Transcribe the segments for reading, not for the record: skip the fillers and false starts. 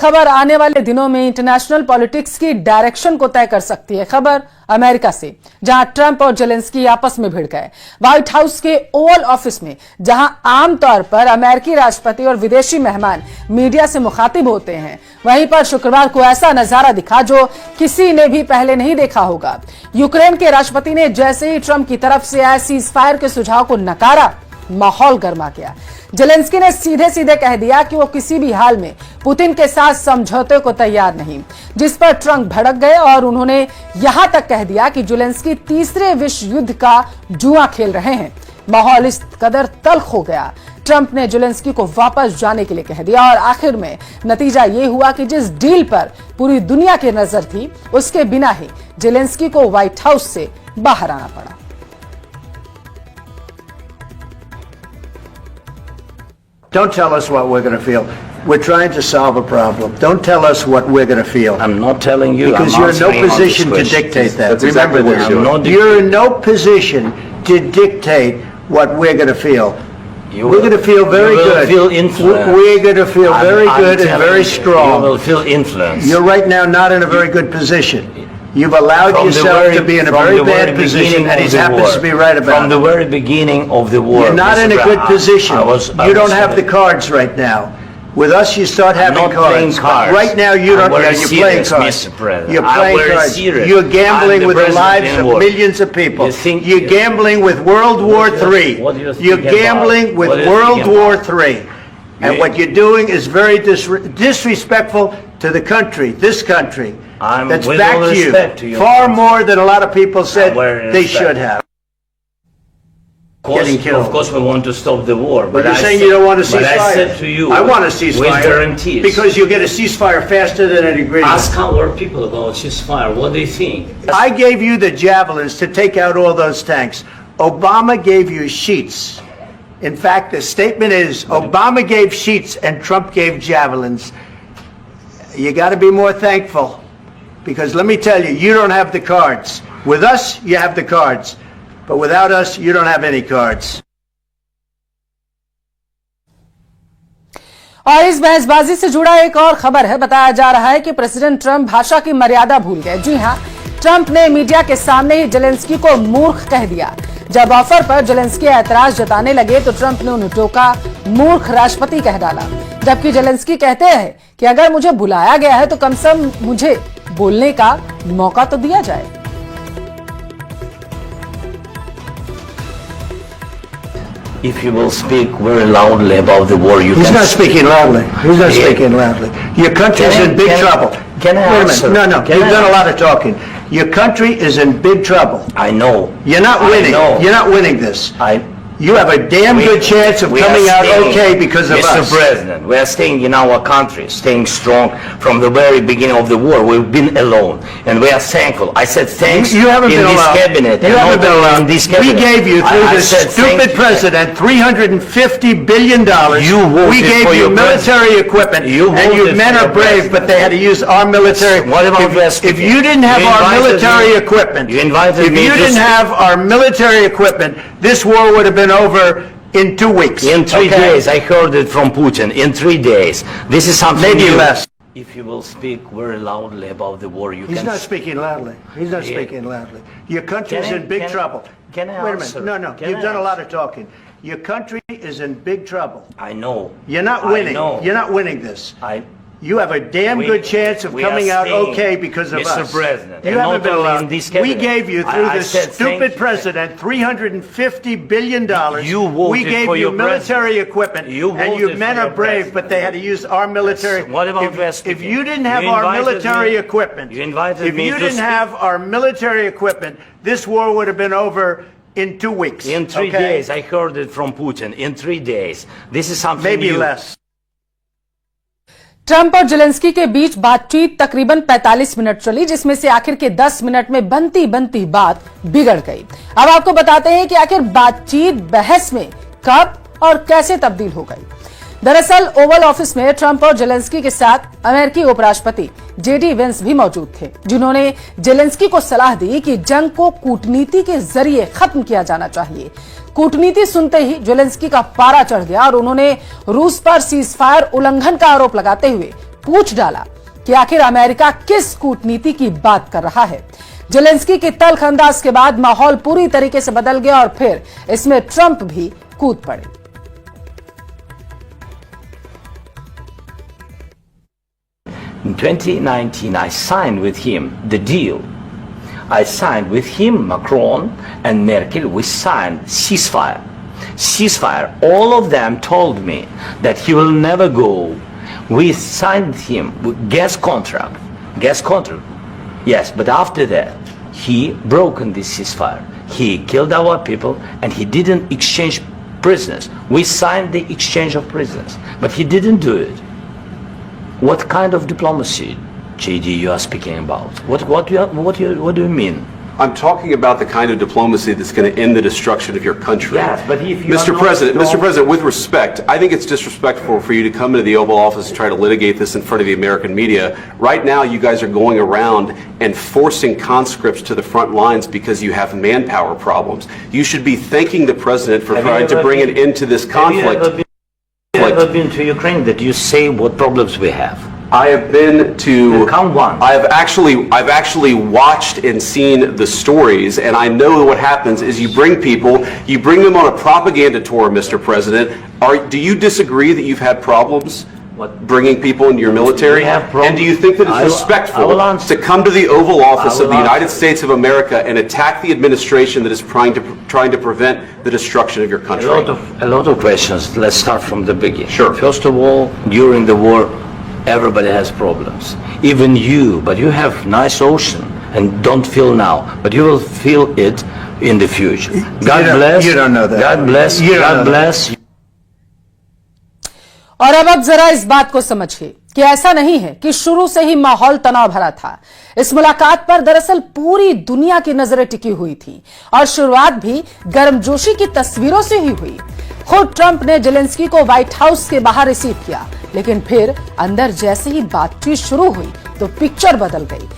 खबर आने वाले दिनों में इंटरनेशनल पॉलिटिक्स की डायरेक्शन को तय कर सकती है। खबर अमेरिका से, जहां ट्रंप और जेलेंस्की आपस में भिड़ गए। व्हाइट हाउस के ओवल ऑफिस में, जहां आमतौर पर अमेरिकी राष्ट्रपति और विदेशी मेहमान मीडिया से मुखातिब होते हैं, वहीं पर शुक्रवार को ऐसा नजारा दिखा जो किसी ने भी पहले नहीं देखा होगा। यूक्रेन के राष्ट्रपति ने जैसे ही ट्रंप की तरफ से आए सीज फायर के सुझाव को नकारा, माहौल गर्मा गया। जेलेंस्की ने सीधे सीधे कह दिया कि वो किसी भी हाल में पुतिन के साथ समझौते को तैयार नहीं, जिस पर ट्रंप भड़क गए और उन्होंने यहां तक कह दिया कि जेलेंस्की तीसरे विश्व युद्ध का जुआ खेल रहे हैं। माहौल इस कदर तल्ख हो गया, ट्रंप ने जेलेंस्की को वापस जाने के लिए कह दिया और आखिर में नतीजा ये हुआ कि जिस डील पर पूरी दुनिया की नजर थी, उसके बिना ही जेलेंस्की को व्हाइट हाउस से बाहर आना पड़ा। Don't tell us what we're going to feel. We're trying to solve a problem. Don't tell us what we're going to feel. I'm not telling you. Because you're in no position to dictate that. Remember this. You're in no position to dictate what we're going to feel. We're going to feel very good. Feel influence. We're going to feel very good and very strong. You will feel influence. You're right now not in a very good position. You've allowed yourself to be in a very bad position, and he happens to be right about it. From the very beginning of the war. You're not in a good position. You don't have the cards right now. With us, you start having cards. Right now, you don't. You're playing cards. You're playing cards. You're gambling with the lives of millions of people. You're gambling with World War III. You're gambling with World War III. And what you're doing is very disrespectful to the country, this country, that's backed you far more than a lot of people said they should have. Of course, we want to stop the war. But you're saying you don't want a ceasefire. I said to you, I want a ceasefire. With guarantees. Because you get a ceasefire faster than an agreement. Ask our people about ceasefire. What they think. I gave you the javelins to take out all those tanks. Obama gave you sheets. In fact, the statement is Obama gave sheets and Trump gave javelins. You got to be more thankful, because let me tell you, you don't have the cards. With us, you have the cards, but without us, you don't have any cards. और इस बहसबाजी से जुड़ा एक और खबर है। बताया जा रहा है कि प्रेसिडेंट ट्रंप भाषा की मर्यादा भूल गए। जी हां, ट्रंप ने मीडिया के सामने ही जेलेंस्की को मूर्ख कह दिया। जब ऑफर पर जेलेंस्की ऐतराज जताने लगे तो ट्रंप ने उन्हें टोका, मूर्ख राष्ट्रपति कह डाला। जबकि जेलेंस्की कहते हैं कि अगर मुझे बुलाया गया है तो कम से कम मुझे बोलने का मौका तो दिया जाए। If you will speak very loudly about the war, you He's can... not speaking loudly. He's not speaking loudly. Your country is in big trouble. Can I answer? Wait a minute. No. You've done a lot of talking. Your country is in big trouble. I know. You're not winning. You're not winning this. You have a damn good chance of coming out okay because of us. Mr. President, we are staying in our country, staying strong from the very beginning of the war. We've been alone, and we are thankful. I said thanks you haven't in been this allowed. cabinet. You haven't been allowed. In this cabinet. We gave you, through this stupid president, $350 billion. We gave you military equipment, and you men are brave, but they had to use our military. What about if you didn't have our military equipment, if you didn't have our military equipment, this war would have been over in 2 weeks. In 3 days, I heard it from Putin. In 3 days. This is something maybe new. Less. If you will speak very loudly about the war, you He's can... not speaking loudly. He's not speaking loudly. Your country is in big trouble. Can I Wait a answer? minute. No. You've done a lot of talking. Your country is in big trouble. I know. You're not winning. You're not winning this. You have a damn good chance of coming out okay because of us. Mr. President, you haven't been allowed. We gave you, through this stupid president, $350 billion. We gave you military equipment, and you men are brave, but they had to use our military. What about if you didn't have our military equipment, if you didn't have our military equipment, this war would have been over in 2 weeks. In 3 days, I heard it from Putin. In 3 days. This is something maybe new. Less. Trump और Zelensky के बीच बातचीत तकरीबन 45 minute चली, जिसमें से आखिर के 10 minute में बनती बनती बात बिगड़ गई। अब आपको बताते हैं कि आखिर बातचीत बहस में कब और कैसे तब्दील हो गई। दरअसल ओवल ऑफिस में ट्रंप और जेलेंस्की के साथ अमेरिकी उपराष्ट्रपति जेडी वेंस भी मौजूद थे, जिन्होंने जेलेंस्की को सलाह दी कि जंग को कूटनीति के जरिए खत्म किया जाना चाहिए। कूटनीति सुनते ही जेलेंस्की का पारा चढ़ गया और उन्होंने रूस पर सीज फायर उल्लंघन का आरोप लगाते हुए पूछ डाला कि आखिर अमेरिका किस कूटनीति की बात कर रहा है। जेलेंस्की के तल्ख अंदाज के बाद माहौल पूरी तरीके से बदल गया और फिर इसमें ट्रंप भी कूद पड़े। In 2019, I signed with him the deal. I signed with him, Macron and Merkel, we signed ceasefire. Ceasefire. All of them told me that he will never go. We signed with him with gas contract. Gas contract. Yes, but after that, he broken this ceasefire. He killed our people and he didn't exchange prisoners. We signed the exchange of prisoners, but he didn't do it. What kind of diplomacy, JD, you are speaking about? What do you mean? I'm talking about the kind of diplomacy that's going to end the destruction of your country. Yes, but if you Mr. President, with respect, I think it's disrespectful for you to come into the Oval Office and try to litigate this in front of the American media. Right now, you guys are going around and forcing conscripts to the front lines because you have manpower problems. You should be thanking the President for trying to bring an end to this conflict. Have you ever been to Ukraine that you say what problems we have? I have been to. Count one. I've actually watched and seen the stories, and I know what happens is you bring people, you bring them on a propaganda tour, Mr. President. Do you disagree that you've had problems bringing people into your military? We have problems. And do you think that it's respectful to come to the Oval Office of the United States of America and attack the administration that is trying to prevent the destruction of your country? A lot of questions. Let's start from the beginning. Sure. First of all, during the war, everybody has problems. Even you, but you have nice ocean and don't feel now, but you will feel it in the future. God bless. You don't know that. God bless. God bless. और अब जरा इस बात को समझिए कि ऐसा नहीं है कि शुरू से ही माहौल तनाव भरा था। इस मुलाकात पर दरअसल पूरी दुनिया की नजरें टिकी हुई थी और शुरुआत भी गर्मजोशी की तस्वीरों से ही हुई। खुद ट्रंप ने जेलेंस्की को व्हाइट हाउस के बाहर रिसीव किया, लेकिन फिर अंदर जैसे ही बातचीत शुरू हुई तो पिक्चर बदल गई।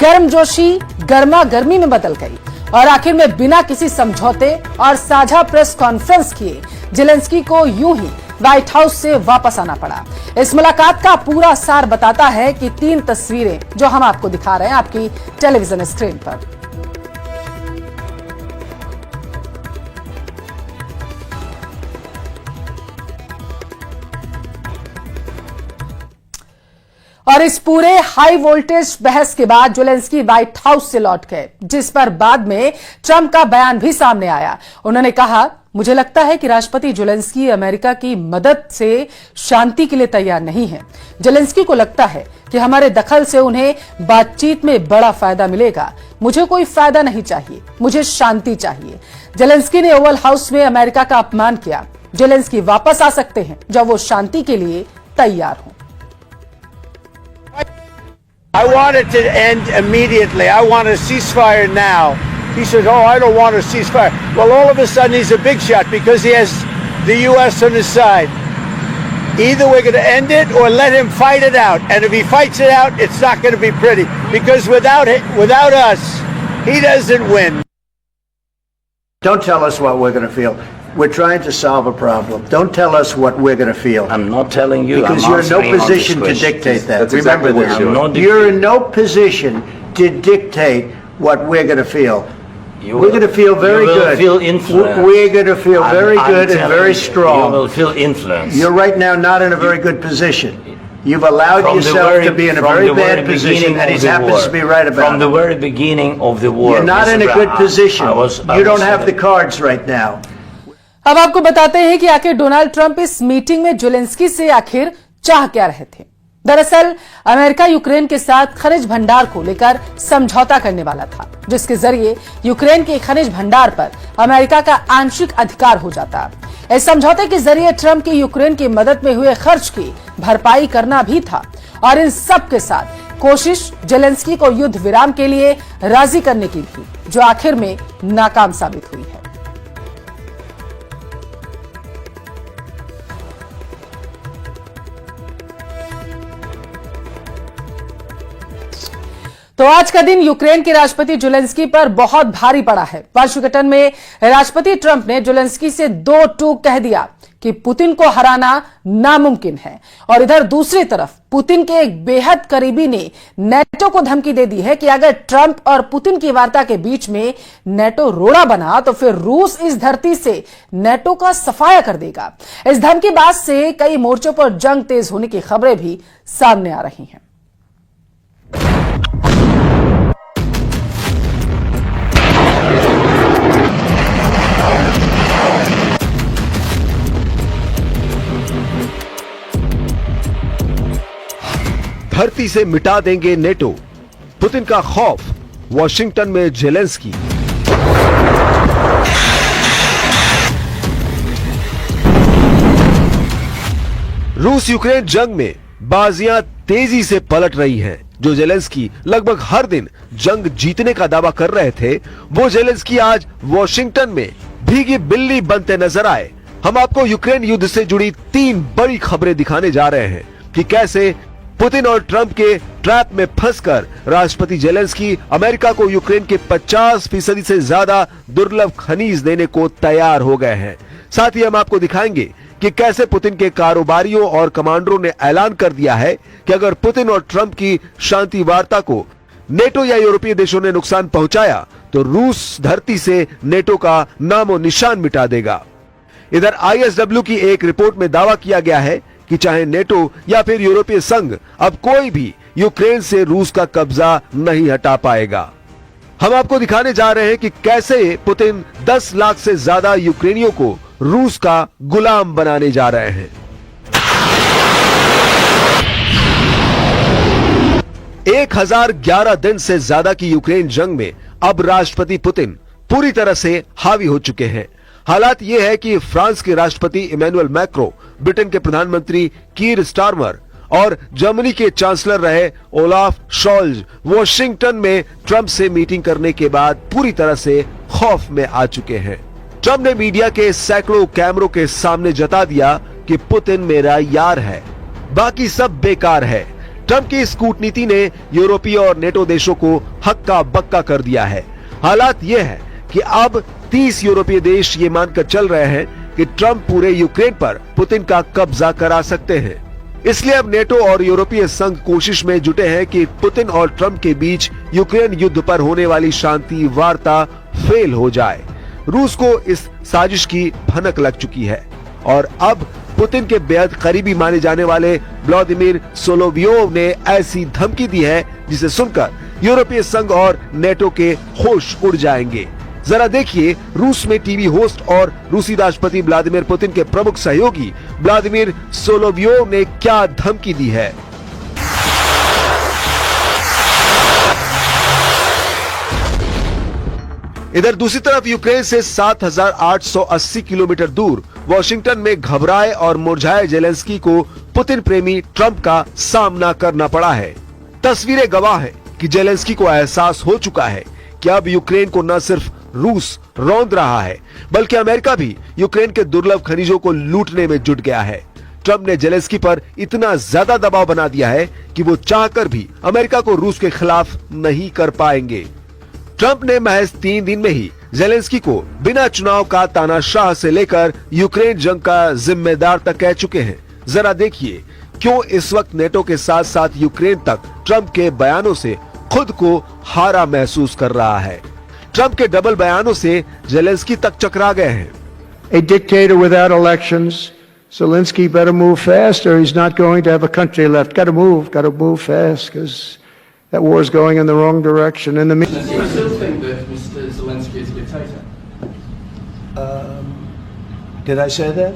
गर्मजोशी गर्मा गर्मी में बदल गई और आखिर में बिना किसी समझौते और साझा प्रेस कॉन्फ्रेंस किए जेलेंस्की को यूं ही व्हाइट हाउस से वापस आना पड़ा। इस मुलाकात का पूरा सार बताता है कि 3 तस्वीरें जो हम आपको दिखा रहे हैं आपकी टेलीविजन स्क्रीन पर। और इस पूरे हाई वोल्टेज बहस के बाद जेलेंस्की व्हाइट हाउस से लौट गए, जिस पर बाद में ट्रंप का बयान भी सामने आया। उन्होंने कहा, मुझे लगता है कि राष्ट्रपति जेलेंस्की अमेरिका की मदद से शांति के लिए तैयार नहीं है। जेलेंस्की को लगता है कि हमारे दखल से उन्हें बातचीत में बड़ा फायदा मिलेगा। मुझे कोई फायदा नहीं चाहिए, मुझे शांति चाहिए। जेलेंस्की ने ओवल हाउस में अमेरिका का अपमान किया। जेलेंस्की वापस आ सकते हैं जब वो शांति के लिए तैयार हों। I want it to end immediately. I want a ceasefire now. He says, oh, I don't want a ceasefire. Well, all of a sudden he's a big shot because he has the U.S. on his side. Either we're going to end it or let him fight it out. And if he fights it out, it's not going to be pretty. Because without us, he doesn't win. Don't tell us what we're going to feel. We're trying to solve a problem. Don't tell us what we're going to feel. I'm not telling you. Because you're in no position to dictate that. That's Remember exactly what this. You're in no position to dictate what we're going to feel. We're going to feel very good. You will feel influence. We're going to feel very good and very strong. You will feel influence. You're right now not in a very good position. You've allowed yourself to be in a very bad position, and he happens to be right about it. From the very beginning of the war. You're not in a good position. You don't have the cards right now. अब आपको बताते हैं कि आखिर Donald Trump इस meeting में Zelensky से आखिर चाह क्या रहे थे। दरअसल अमेरिका यूक्रेन के साथ खनिज भंडार को लेकर समझौता करने वाला था, जिसके जरिए यूक्रेन के खनिज भंडार पर अमेरिका का आंशिक अधिकार हो जाता। इस समझौते के जरिए ट्रंप की यूक्रेन की मदद में हुए खर्च की भरपाई करना भी था और इन सब के साथ कोशिश जेलेंस्की को युद्ध विराम के लिए राजी करने की थी, जो आखिर में नाकाम साबित हुई है। तो आज का दिन यूक्रेन के राष्ट्रपति जेलेंस्की पर बहुत भारी पड़ा है। वाशिंगटन में राष्ट्रपति ट्रंप ने जेलेंस्की से 2 टूक कह दिया कि पुतिन को हराना नामुमकिन है। और इधर दूसरी तरफ पुतिन के एक बेहद करीबी ने नेटो को धमकी दे दी है कि अगर ट्रंप और पुतिन की वार्ता के बीच में नेटो रोड़ा बना तो फिर रूस इस धरती से नेटो का सफाया कर देगा। इस धमकीबाज से कई मोर्चों पर जंग तेज होने की खबरें भी सामने आ रही हैं। धरती से मिटा देंगे नेटो, पुतिन का खौफ, वॉशिंगटन में जेलेंस्की। रूस यूक्रेन जंग में बाजियां तेजी से पलट रही हैं। जो जेलेंस्की लगभग हर दिन जंग जीतने का दावा कर रहे थे, वो जेलेंस्की आज वॉशिंगटन में भीगी बिल्ली बनते नजर आए। हम आपको यूक्रेन युद्ध से जुड़ी 3 बड़ी खबरें दिखाने जा रहे हैं कि कैसे पुतिन और ट्रंप के ट्रैप में फंसकर राष्ट्रपति जेलेंस्की अमेरिका को यूक्रेन के 50% से ज्यादा दुर्लभ खनिज देने को तैयार हो गए हैं। साथ ही हम आपको दिखाएंगे कि कैसे पुतिन के कारोबारियों और कमांडरों ने ऐलान कर दिया है कि अगर पुतिन और ट्रंप की शांति वार्ता को नेटो या यूरोपीय देशों ने नुकसान पहुंचाया तो रूस धरती से नेटो का नामो निशान मिटा देगा। इधर ISW की एक रिपोर्ट में दावा किया गया है कि चाहे नेटो या फिर यूरोपीय संघ, अब कोई भी यूक्रेन से रूस का कब्जा नहीं हटा पाएगा। हम आपको दिखाने जा रहे हैं कि कैसे पुतिन 10 लाख से ज्यादा यूक्रेनियों को रूस का गुलाम बनाने जा रहे हैं। 1011 दिन से ज्यादा की यूक्रेन जंग में अब राष्ट्रपति पुतिन पूरी तरह से हावी हो चुके हैं। हालात यह है कि फ्रांस के राष्ट्रपति इमैनुअल मैक्रो, ब्रिटेन के प्रधानमंत्री कीर स्टारमर और जर्मनी के चांसलर रहे ओलाफ शॉल्ज वॉशिंगटन में ट्रंप से मीटिंग करने के बाद पूरी तरह से खौफ में आ चुके हैं। ट्रंप ने मीडिया के सैकड़ों कैमरों के सामने जता दिया कि पुतिन मेरा यार है, बाकी सब बेकार है। ट्रंप की इस कूटनीति ने यूरोपीय और नेटो देशों को हक्का बक्का कर दिया है। हालात यह है कि अब 30 यूरोपीय देश ये मानकर चल रहे हैं कि ट्रंप पूरे यूक्रेन पर पुतिन का कब्जा करा सकते हैं। इसलिए अब नेटो और यूरोपीय संघ कोशिश में जुटे हैं कि पुतिन और ट्रंप के बीच यूक्रेन युद्ध पर होने वाली शांति वार्ता फेल हो जाए। रूस को इस साजिश की भनक लग चुकी है और अब पुतिन के बेहद करीबी माने जाने वाले व्लादिमीर सोलोवियोव ने ऐसी धमकी दी है जिसे सुनकर यूरोपीय संघ और नेटो के होश उड़ जाएंगे। जरा देखिए रूस में टीवी होस्ट और रूसी राष्ट्रपति व्लादिमीर पुतिन के प्रमुख सहयोगी व्लादिमीर सोलोवियोव ने क्या धमकी दी है। इधर दूसरी तरफ यूक्रेन से 7,880 किलोमीटर दूर वॉशिंगटन में घबराए और मुरझाए जेलेंस्की को पुतिन प्रेमी ट्रंप का सामना करना पड़ा है। तस्वीरें गवाह है कि जेलेंस्की को एहसास हो चुका है कि अब यूक्रेन को न सिर्फ रूस रौंद रहा है बल्कि अमेरिका भी यूक्रेन के दुर्लभ खनिजों को लूटने में जुट गया है। ट्रंप ने जेलेंस्की पर इतना ज्यादा दबाव बना दिया है कि वो चाहकर भी अमेरिका को रूस के खिलाफ नहीं कर पाएंगे। ट्रंप ने महज 3 दिन में ही जेलेंस्की को बिना चुनाव का तानाशाह से लेकर यूक्रेन जंग का जिम्मेदार तक कह चुके हैं। जरा देखिए क्यों इस वक्त नेटो के साथ साथ यूक्रेन तक ट्रंप के बयानों से खुद को हारा महसूस कर रहा है। ट्रंप के डबल बयानों से जेलेंस्की तक चकरा गए हैं। A dictator without elections. Zelensky better move fast or he's not going to have a country left. Got to move fast because that war is going in the wrong direction. In the Do you still think that Mr. Zelensky is a dictator? Did I say that?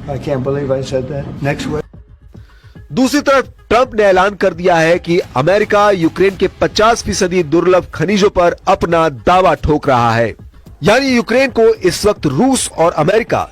I can't believe I said that. Next week. दूसरी तरफ Trump ने ऐलान कर दिया है कि America Ukraine के 50% दुर्लभ खनिजों पर अपना दावा ठोक रहा है। यानी यूक्रेन को इस वक्त रूस और अमेरिका